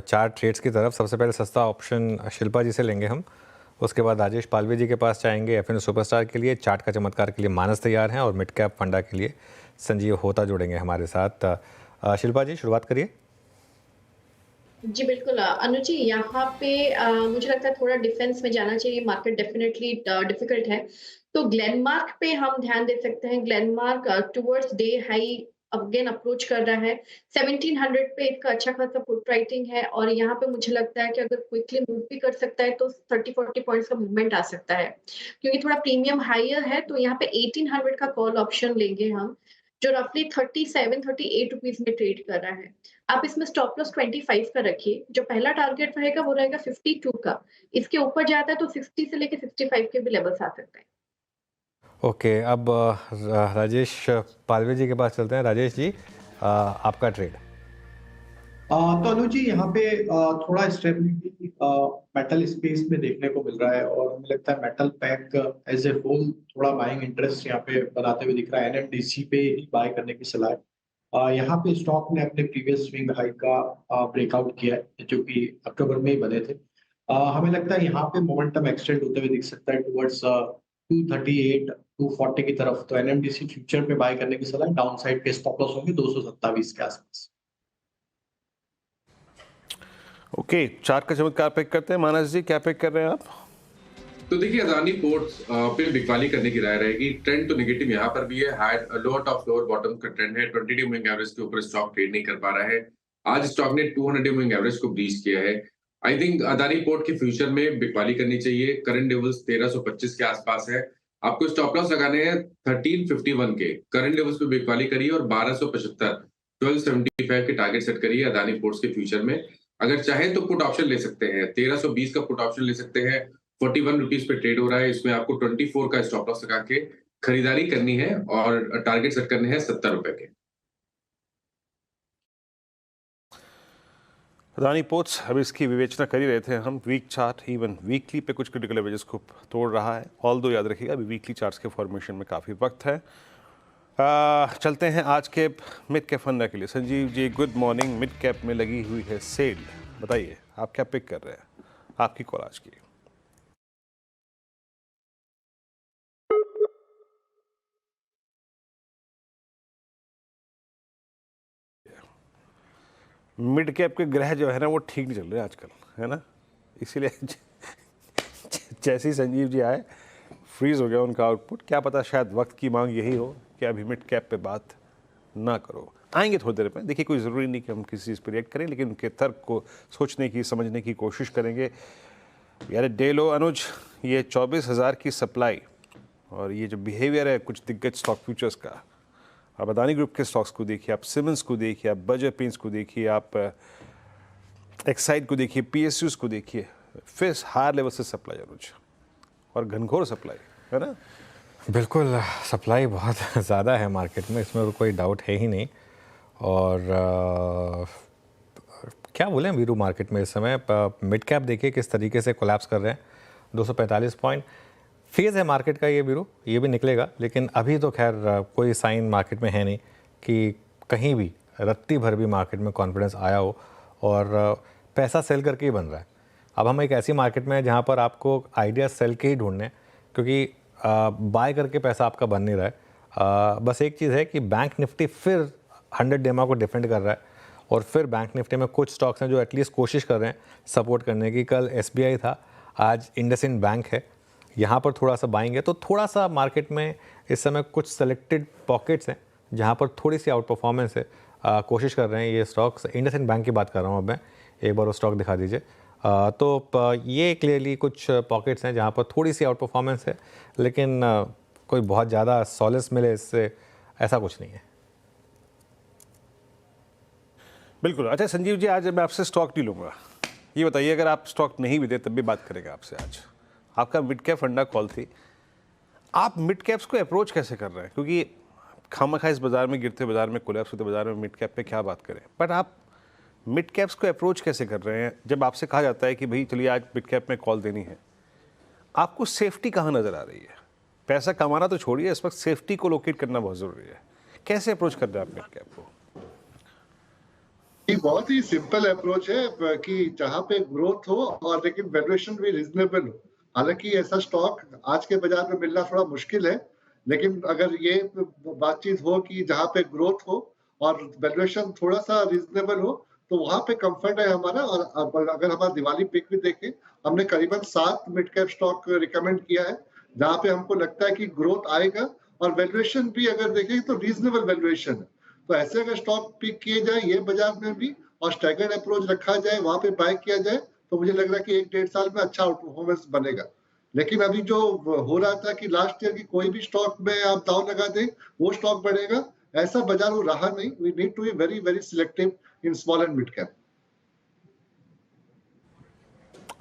चार ट्रेड्स की तरफ सबसे पहले सस्ता ऑप्शन शिल्पा जी से लेंगे हम, उसके बाद राजेश पालवे जी के पास जाएंगे एफएन सुपरस्टार के लिए, चार्ट का चमत्कार के लिए मानस तैयार हैं और मिड कैप फंडा के लिए संजीव होता जुड़ेंगे हमारे साथ। शिल्पा जी शुरुआत करिए। जी बिल्कुल अनुज जी, यहाँ पे मुझे लगता है थोड़ा डिफेंस में जाना चाहिए। मार्केट डेफिनेटली डिफिकल्ट है, तो ग्लेनमार्क पे हम ध्यान दे सकते हैं। Glenmark towards day high again approach कर रहा है। 1700 पे इसका अच्छा खासा पुट राइटिंग है और यहाँ पे मुझे लगता है कि अगर क्विकली मूव भी कर सकता है तो 30-40 पॉइंट्स का मूवमेंट आ सकता है, क्योंकि थोड़ा प्रीमियम हायर है। तो यहाँ पे 1800 का कॉल ऑप्शन लेंगे हम, जो रफली 37-38 रुपीज में ट्रेड कर रहा है। आप इसमें स्टॉप लॉस 25 का रखिए। जो पहला टारगेट रहेगा वो रहेगा 52 का। इसके ऊपर जाता है तो 60 से लेके 65 के भी लेवल्स आ सकते हैं। ओके, अब राजेश पालवे जी के पास चलते हैं। राजेश जी, आपका ट्रेड। तो अनुज जी, यहाँ पे थोड़ा स्टेबिलिटी मेटल स्पेस में देखने को मिल रहा है और हमें लगता है metal pack as a whole थोड़ा बाइंग इंटरेस्ट यहाँ पे बनाते हुए दिख रहा है। एनएमडीसी पे ही बाय करने की सलाह है। यहाँ पे स्टॉक ने अपने प्रीवियस स्विंग हाई का ब्रेकआउट किया है, जो कि अक्टूबर में ही बने थे। हमें लगता है यहाँ पे मोमेंटम एक्सटेंड होते हुए दिख सकता है टुवर्ड्स 238 240 की तरफ। तो एनएमडीसी फ्यूचर पे बाय करने की सलाह है। डाउन साइड के स्टॉप लॉस होंगे 227 के आसपास। ओके, चार्ट का चमत्कार पिक करते हैं। मानस जी, क्या पिक कर रहे हैं आप? तो देखिए, अदानी पोर्ट्स पे बिकवाली करने की राय रहेगी। ट्रेंड तो नेगेटिव यहाँ पर भी है। Hide lower top lower bottom का ट्रेंड है। 20 डे मूविंग एवरेज के ऊपर स्टॉक ट्रेड नहीं कर पा रहा है। आज स्टॉक ने 200 डे मूविंग एवरेज को ब्रीच किया है। आई थिंक अदानी पोर्ट के फ्यूचर में बिकवाली करनी चाहिए। करंट लेवल्स 1325 के आसपास है। आपको स्टॉप लॉस लगाने हैं 1351 के। करंट लेवल्स पे बिकवाली करिए और 1275 1275 के टारगेट सेट करिए अदानी पोर्ट्स के फ्यूचर में। अगर चाहे तो पुट ऑप्शन ले सकते हैं, 1320 का पुट ऑप्शन ले सकते हैं। 41 रुपीज पे ट्रेड हो रहा है। इसमें आपको 24 का स्टॉप लॉस लगा के खरीदारी करनी है और टारगेट सेट करने हैं 70 रुपए के। अदानी पोर्ट्स, अब इसकी विवेचना कर ही रहे थे हम। वीक चार्ट इवन वीकली पे कुछ क्रिटिकल एवरेजेस को तोड़ रहा है। ऑल दो याद रखिएगा अभी वीकली चार्ट्स के फॉर्मेशन में काफ़ी वक्त है। चलते हैं आज के मिड कैप फंडा के लिए। Sanjeev ji, good morning. Mid cap में लगी हुई है सेल, बताइए आप क्या पिक कर रहे हैं? आपकी कॉल आज की। मिड कैप के ग्रह जो है ना वो ठीक नहीं चल रहे आजकल, है ना। इसीलिए जैसे ही संजीव जी आए फ्रीज हो गया उनका आउटपुट। क्या पता शायद वक्त की मांग यही हो कि अभी मिड कैप पे बात ना करो। आएंगे थोड़ी देर में। देखिए, कोई ज़रूरी नहीं कि हम किसी चीज़ पर रिएक्ट करें, लेकिन उनके तर्क को सोचने की समझने की कोशिश करेंगे। यार डे लो अनुज, ये 24,000 की सप्लाई और ये जो बिहेवियर है कुछ दिग्गज स्टॉक फ्यूचर्स का, आप अदानी ग्रुप के स्टॉक्स को देखिए, आप सिमेंस को देखिए, आप बर्जर पेंट्स को देखिए, आप एक्साइड को देखिए, पीएसयूज को देखिए, फिर हायर लेवल से सप्लाई अनुज, और घनघोर सप्लाई, है ना। बिल्कुल, सप्लाई बहुत ज़्यादा है मार्केट में, इसमें कोई डाउट है ही नहीं। और क्या बोलें वीरू, मार्केट में इस समय मिड कैप देखिए किस तरीके से कोलैप्स कर रहे हैं। 245 पॉइंट फेज़ है मार्केट का ये वीरू, ये भी निकलेगा, लेकिन अभी तो खैर कोई साइन मार्केट में है नहीं कि कहीं भी रत्ती भर भी मार्केट में कॉन्फिडेंस आया हो। और पैसा सेल करके ही बन रहा है। अब हम एक ऐसी मार्केट में हैं जहाँ पर आपको आइडिया सेल के ही ढूंढने, क्योंकि बाय करके पैसा आपका बन नहीं रहा है। बस एक चीज़ है कि बैंक निफ्टी फिर 100 डेमा को डिफेंड कर रहा है और फिर बैंक निफ्टी में कुछ स्टॉक्स हैं जो एटलीस्ट कोशिश कर रहे हैं सपोर्ट करने की। कल एसबीआई था, आज इंडसइंड बैंक है, यहाँ पर थोड़ा सा बाइंग है। तो थोड़ा सा मार्केट में इस समय कुछ सेलेक्टेड पॉकेट्स हैं जहाँ पर थोड़ी सी आउट परफॉर्मेंस है। कोशिश कर रहे हैं ये स्टॉक्स। इंडसइंड बैंक की बात कर रहा हूँ अब मैं, एक बार वो स्टॉक दिखा दीजिए। तो ये क्लियरली कुछ पॉकेट्स हैं जहाँ पर थोड़ी सी आउट परफॉर्मेंस है, लेकिन कोई बहुत ज़्यादा सॉलिस मिले इससे ऐसा कुछ नहीं है। बिल्कुल। अच्छा संजीव जी, आज मैं आपसे स्टॉक नहीं लूँगा। ये बताइए, अगर आप स्टॉक नहीं भी दे तब भी बात करेंगे आपसे। आज आपका मिड कैप फंडा कॉल थी, आप मिड कैप्स को अप्रोच कैसे कर रहे हैं? क्योंकि खामखा इस बाजार में, गिरते बाजार में, कोलैप्स होते बाजार में मिड कैप पे क्या बात करें, बट आप मिड कैप्स को अप्रोच कैसे कर रहे हैं? जब आपसे कहा जाता है कि भाई चलिए आज मिड कैप में कॉल देनी है, आपको सेफ्टी कहाँ नज़र आ रही है? पैसा कमाना तो छोड़िए, इस वक्त सेफ्टी को लोकेट करना बहुत ज़रूरी है। कैसे अप्रोच कर रहे हैं आप मिड कैप को? ये बहुत ही सिंपल अप्रोच है कि जहाँ पे ग्रोथ हो और लेकिन वैल्यूएशन भी रीजनेबल हो। हालांकि ऐसा स्टॉक आज के बाजार में मिलना थोड़ा मुश्किल है, लेकिन अगर ये बातचीत हो कि जहाँ पे ग्रोथ हो और वैल्यूएशन थोड़ा सा रीजनेबल हो, तो वहां पे कंफर्ट है हमारा। और अगर हमारा दिवाली पिक भी देखें, हमने करीबन 7 मिड कैप स्टॉक रिकमेंड किया है जहाँ पे हमको लगता है कि ग्रोथ आएगा और वैल्यूएशन भी अगर देखें तो रीजनेबल वैल्यूएशन है। तो ऐसे अगर स्टॉक पिक किए जाए ये बाजार में भी और स्टैगर्ड अप्रोच रखा जाए, वहां पे बाय किया जाए, तो मुझे लग रहा है कि 1-1.5 साल में अच्छा आउट परफॉर्मेंस बनेगा। लेकिन अभी जो हो रहा था कि लास्ट ईयर की कोई भी स्टॉक में आप दाव लगा दें वो स्टॉक बढ़ेगा, ऐसा बाजार वो रहा नहीं। We need to be very very selective in small and mid cap.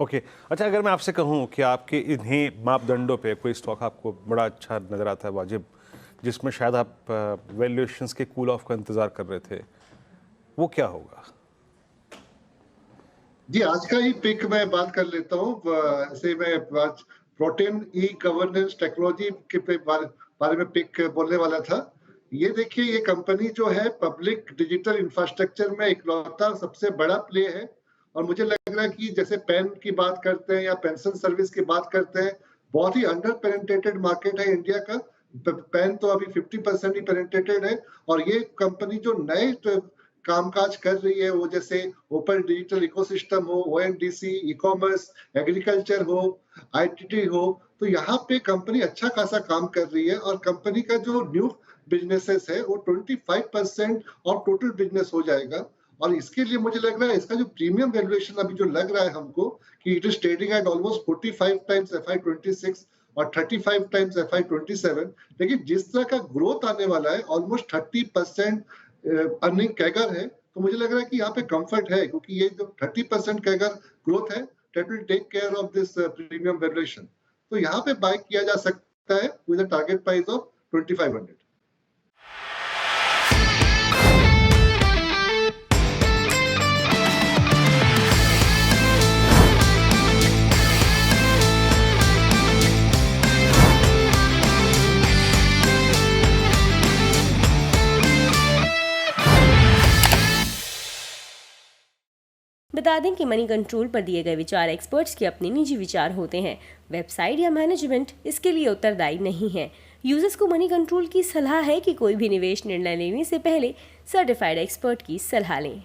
Okay अच्छा, अगर मैं आपसे कहूँ कि आपके इन्हीं मापदंडों पे कोई स्टॉक आपको बड़ा अच्छा नज़र आता है वाजिब, जिसमें शायद आप वैल्यूएशंस के कूल ऑफ का इंतज़ार कर रहे थे, वो क्या होगा? जी, आज का ही पिक मैं बात कर लेता हूँ। ऐसे मैं आज प्रोटेन ई गवर्नेंस टेक्नोलॉजी के बारे में पिक बोलने वाला था। ये देखिए, ये कंपनी जो है पब्लिक डिजिटल इंफ्रास्ट्रक्चर में इकलौता सबसे बड़ा प्ले है। और मुझे लग रहा है कि जैसे पैन की बात करते हैं या पेंशन सर्विस की बात करते हैं, बहुत ही अंडर पेनिट्रेटेड मार्केट है इंडिया का। पैन तो अभी 50% ही पेनिट्रेटेड है। और ये कंपनी जो नए कामकाज कर रही है, वो जैसे ओपन डिजिटल इकोसिस्टम हो, ओएनडीसी, ई कॉमर्स, एग्रीकल्चर हो, आईटीटी हो, तो यहाँ पे कंपनी अच्छा खासा काम कर रही है। और कंपनी का जो न्यू बिजनेसेस है वो 25% और टोटल बिजनेस हो जाएगा। और इसके लिए मुझे लग रहा है इसका जो प्रीमियम वैल्यूएशन अभी जो लग रहा है हमको कि it is trading at almost 45 times FY26 और 35 टाइम्स FY27, लेकिन जिस तरह का ग्रोथ आने वाला है ऑलमोस्ट 30% अर्निंग कैगर है, तो मुझे लग रहा है कि यहाँ पे कंफर्ट है, क्योंकि ये जो 30% कैगर ग्रोथ है that will take care of this premium valuation. तो यहाँ पे बाय किया जा सकता है with a target price of 2500। बता दें कि मनी कंट्रोल पर दिए गए विचार एक्सपर्ट्स के अपने निजी विचार होते हैं। वेबसाइट या मैनेजमेंट इसके लिए उत्तरदायी नहीं है। यूजर्स को मनी कंट्रोल की सलाह है कि कोई भी निवेश निर्णय लेने से पहले सर्टिफाइड एक्सपर्ट की सलाह लें।